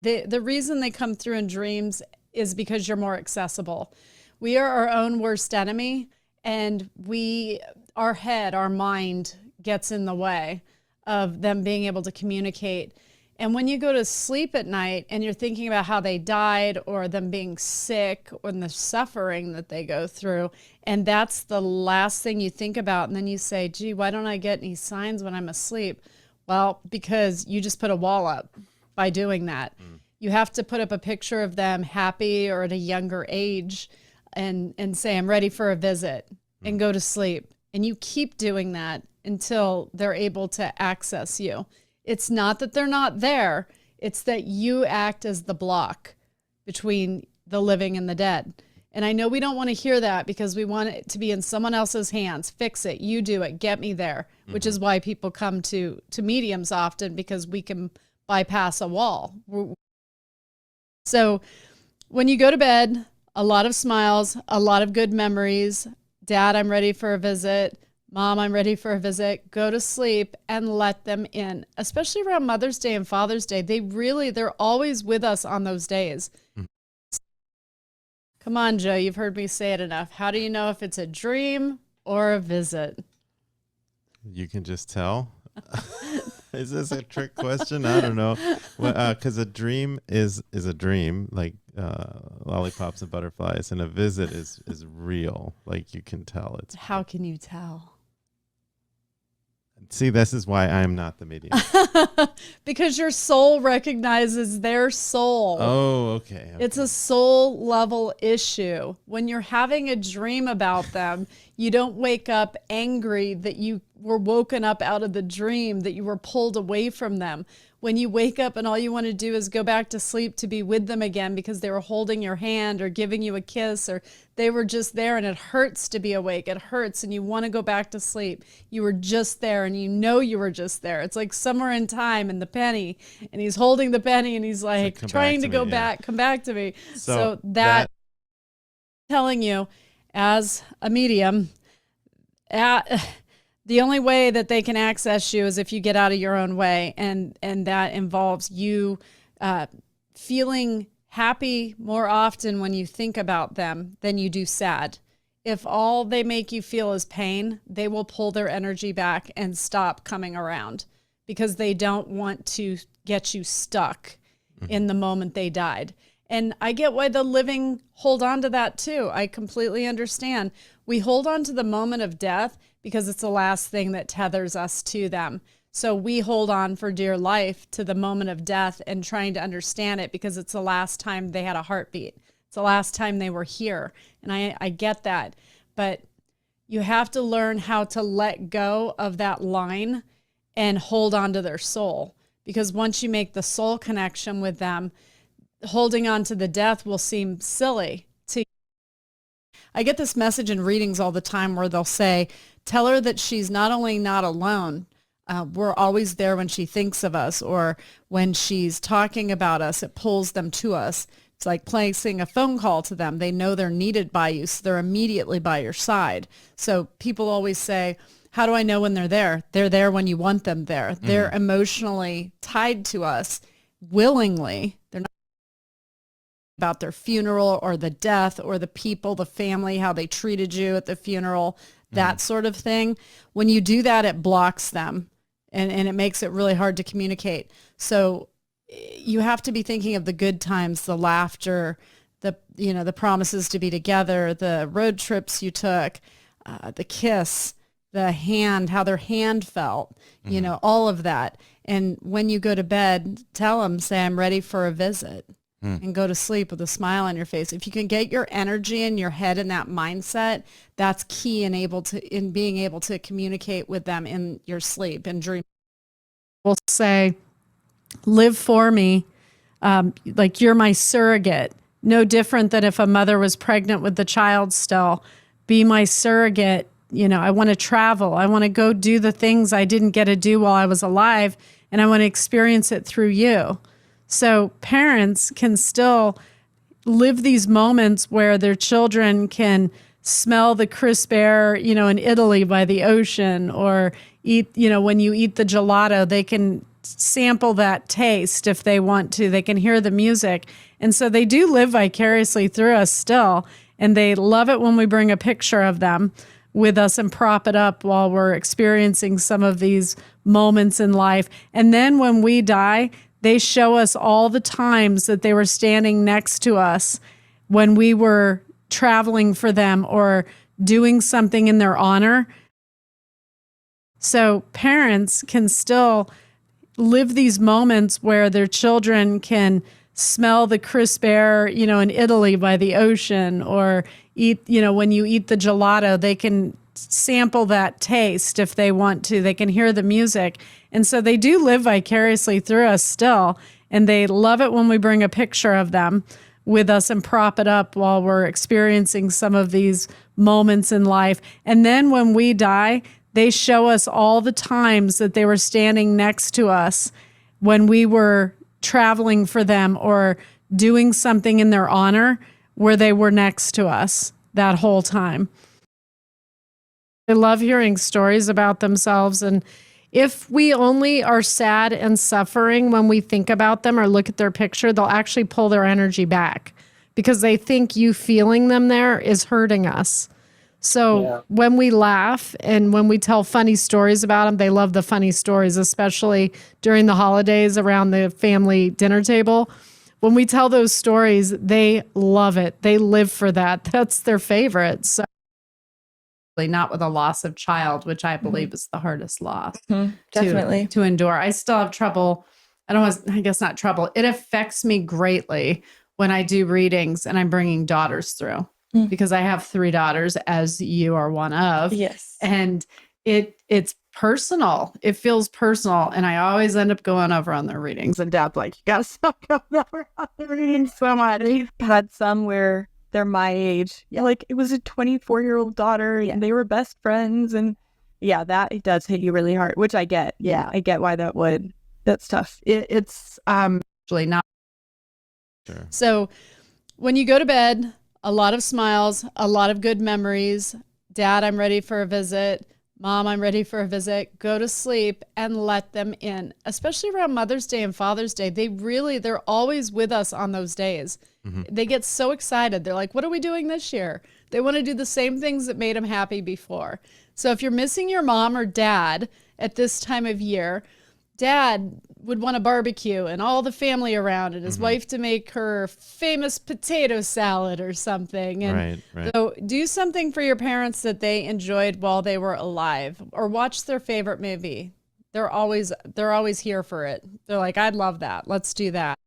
The reason they come through in dreams is because you're more accessible. We are our own worst enemy, and our mind gets in the way of them being able to communicate. And when you go to sleep at night and you're thinking about how they died or them being sick or the suffering that they go through, and that's the last thing you think about, and then you say, gee, why don't I get any signs when I'm asleep? Well, because you just put a wall up by doing that. You have to put up a picture of them happy or at a younger age and say, I'm ready for a visit, and go to sleep. And you keep doing that until they're able to access you. It's not that they're not there. It's that you act as the block between the living and the dead. And I know we don't want to hear that because we want it to be in someone else's hands. Fix it. You do it. Get me there, which is why people come to mediums often, because we can bypass a wall. So when you go to bed, a lot of smiles, a lot of good memories. Dad, I'm ready for a visit. Mom, I'm ready for a visit. Go to sleep and let them in, especially around Mother's Day and Father's Day. They're always with us on those days. Come on, Joe, you've heard me say it enough. How do you know if it's a dream or a visit? You can just tell. Is this a trick question? I don't know. Because a dream is a dream, like lollipops and butterflies, and a visit is real. Like, you can tell. How can you tell? See, this is why I'm not the medium. Because your soul recognizes their soul. Oh, okay. It's a soul level issue. When you're having a dream about them, you don't wake up angry that you were woken up out of the dream, that you were pulled away from them. When you wake up and all you want to do is go back to sleep to be with them again because they were holding your hand or giving you a kiss, or they were just there, and it hurts to be awake. It hurts and you want to go back to sleep. You were just there and you know you were just there. It's like Somewhere in Time and the penny, and he's holding the penny and he's like trying to go back, come back to me. So that telling you as a medium, the only way that they can access you is if you get out of your own way, and that involves you feeling happy more often when you think about them than you do sad. If all they make you feel is pain, they will pull their energy back and stop coming around because they don't want to get you stuck in the moment they died. And I get why the living hold on to that too. I completely understand. We hold on to the moment of death because it's the last thing that tethers us to them. So we hold on for dear life to the moment of death and trying to understand it because it's the last time they had a heartbeat. It's the last time they were here. And I get that. But you have to learn how to let go of that line and hold on to their soul. Because once you make the soul connection with them, holding on to the death will seem silly to you. I get this message in readings all the time where they'll say, tell her that she's not only not alone, we're always there when she thinks of us, or when she's talking about us, it pulls them to us. It's like placing a phone call to them. They know they're needed by you, so they're immediately by your side. So people always say, how do I know when they're there? They're there when you want them there. They're emotionally tied to us willingly. They're not about their funeral or the death or the people, the family, how they treated you at the funeral, that sort of thing. When you do that, it blocks them and it makes it really hard to communicate. So you have to be thinking of the good times, the laughter, the promises to be together, the road trips you took, the kiss, the hand, how their hand felt, all of that. And when you go to bed, tell them, say, I'm ready for a visit. And go to sleep with a smile on your face. If you can get your energy in your head in that mindset, that's key in being able to communicate with them in your sleep and dream. We'll say, live for me, like you're my surrogate. No different than if a mother was pregnant with the child still. Be my surrogate. I want to travel. I want to go do the things I didn't get to do while I was alive, and I want to experience it through you. So parents can still live these moments where their children can smell the crisp air, in Italy by the ocean, or eat, when you eat the gelato, they can sample that taste if they want to. They can hear the music. And so they do live vicariously through us still. And they love it when we bring a picture of them with us and prop it up while we're experiencing some of these moments in life. And then when we die, they show us all the times that they were standing next to us when we were traveling for them or doing something in their honor. So parents can still live these moments where their children can smell the crisp air, in Italy by the ocean, or eat, when you eat the gelato, they can sample that taste if they want to. They can hear the music. And so they do live vicariously through us still. And they love it when we bring a picture of them with us and prop it up while we're experiencing some of these moments in life. And then when we die, they show us all the times that they were standing next to us when we were traveling for them or doing something in their honor where they were next to us that whole time. They love hearing stories about themselves. And if we only are sad and suffering when we think about them or look at their picture, they'll actually pull their energy back because they think you feeling them there is hurting us. So when we laugh and when we tell funny stories about them, they love the funny stories, especially during the holidays around the family dinner table. When we tell those stories, they love it. They live for that. That's their favorite. So not with a loss of child, which I believe is the hardest loss Definitely to endure. I still have trouble. I guess not trouble. It affects me greatly when I do readings and I'm bringing daughters through. Because I have 3 daughters, as you are one of. Yes. And it's personal. It feels personal. And I always end up going over on their readings. And Dad's like, you gotta stop going over on the readings so much. We've had some where they're my age. Yeah, like it was a 24-year-old daughter and they were best friends. And that it does hit you really hard, which I get. Yeah, I get why that's tough. It's actually not. Sure. So when you go to bed, a lot of smiles, a lot of good memories. Dad, I'm ready for a visit. Mom, I'm ready for a visit. Go to sleep and let them in, especially around Mother's Day and Father's Day. They're always with us on those days. Mm-hmm. They get so excited. They're like, what are we doing this year? They want to do the same things that made them happy before. So if you're missing your mom or dad at this time of year, Dad would want a barbecue and all the family around and his wife to make her famous potato salad or something. And right. So do something for your parents that they enjoyed while they were alive, or watch their favorite movie. They're always here for it. They're like, I'd love that. Let's do that.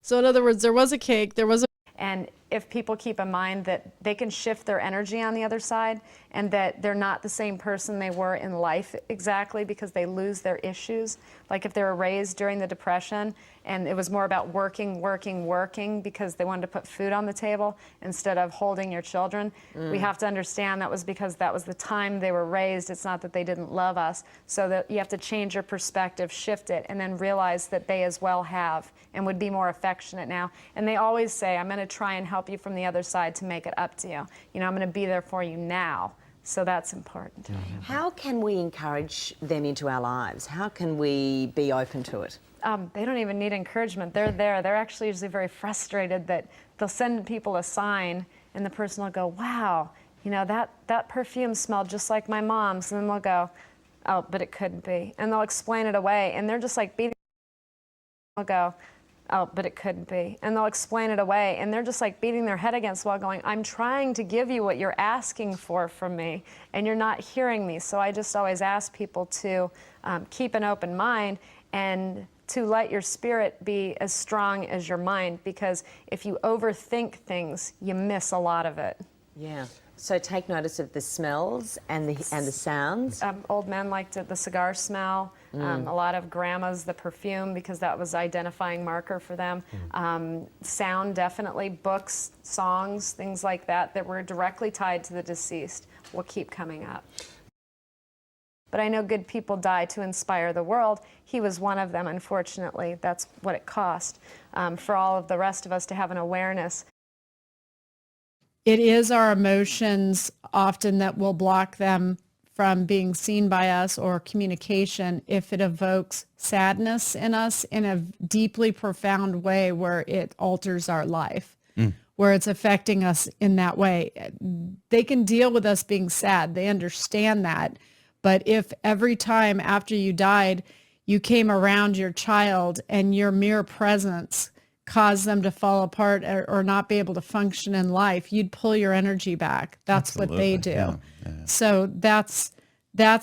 So in other words, there was a cake, and if people keep in mind that they can shift their energy on the other side and that they're not the same person they were in life exactly because they lose their issues. Like if they were raised during the Depression and it was more about working because they wanted to put food on the table instead of holding your children. We have to understand that was because that was the time they were raised. It's not that they didn't love us. So that you have to change your perspective, shift it, and then realize that they as well have and would be more affectionate now. And they always say, I'm going to try and help you from the other side to make it up to you. I'm going to be there for you now. So that's important. How can we encourage them into our lives? How can we be open to it? They don't even need encouragement. They're there. They're actually usually very frustrated that they'll send people a sign and the person will go, wow, that perfume smelled just like my mom's. And then they'll go, oh, but it couldn't be. And they'll explain it away. And they're just like beating. They'll go, oh, but it couldn't be. And they'll explain it away. And they're just like beating their head against the wall going, I'm trying to give you what you're asking for from me, and you're not hearing me. So I just always ask people to keep an open mind and to let your spirit be as strong as your mind, because if you overthink things, you miss a lot of it. Yeah. So take notice of the smells and the sounds. Old men liked the cigar smell. A lot of grandmas, the perfume, because that was identifying marker for them. Sound, definitely. Books, songs, things like that were directly tied to the deceased will keep coming up. But I know good people die to inspire the world. He was one of them, unfortunately. That's what it cost for all of the rest of us to have an awareness. It is our emotions often that will block them from being seen by us or communication if it evokes sadness in us in a deeply profound way where it alters our life, where it's affecting us in that way. They can deal with us being sad. They understand that. But if every time after you died, you came around your child and your mere presence caused them to fall apart or not be able to function in life, you'd pull your energy back. That's what they do. Yeah. So that's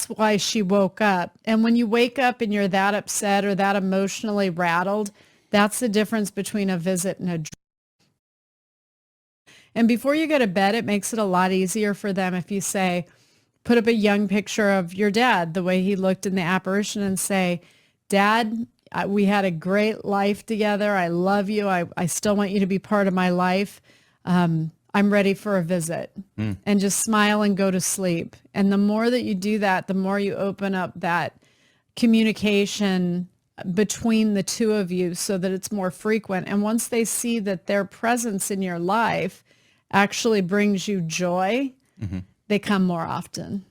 why she woke up. And when you wake up and you're that upset or that emotionally rattled, that's the difference between a visit and a dream. And before you go to bed, it makes it a lot easier for them if you say, put up a young picture of your dad, the way he looked in the apparition, and say, Dad, we had a great life together. I love you. I still want you to be part of my life. I'm ready for a visit. And just smile and go to sleep. And the more that you do that, the more you open up that communication between the two of you so that it's more frequent. And once they see that their presence in your life actually brings you joy, they come more often.